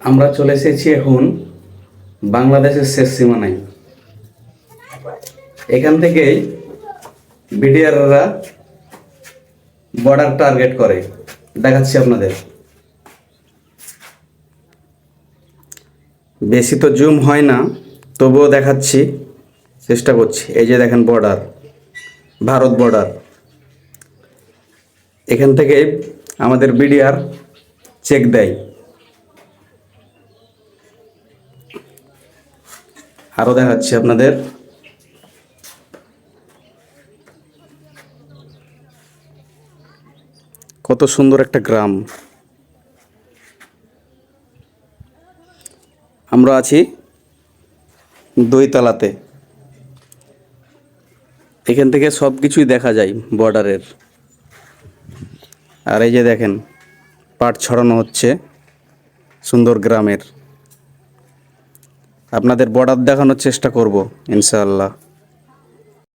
আমরা চলে এসেছি এখন বাংলাদেশের শেষ সীমানায়। এখান থেকেই বিডিআররা বর্ডার টার্গেট করে। দেখাচ্ছি আপনাদের, বেশি তো জুম হয় না, তবুও দেখাচ্ছি, চেষ্টা করছি। এই যে দেখেন বর্ডার, ভারত বর্ডার। এখান থেকে আমাদের বিডিআর চেক দেয়। আরও দেখাচ্ছি আপনাদের, কত সুন্দর একটা গ্রাম। আমরা আছি দইতলাতে। এখান থেকে সব কিছুই দেখা যায় বর্ডারের। আর এই যে দেখেন পাট ছড়ানো হচ্ছে সুন্দর গ্রামের। আপনাদের বর্ডার দেখানোর চেষ্টা করব ইনশাআল্লাহ।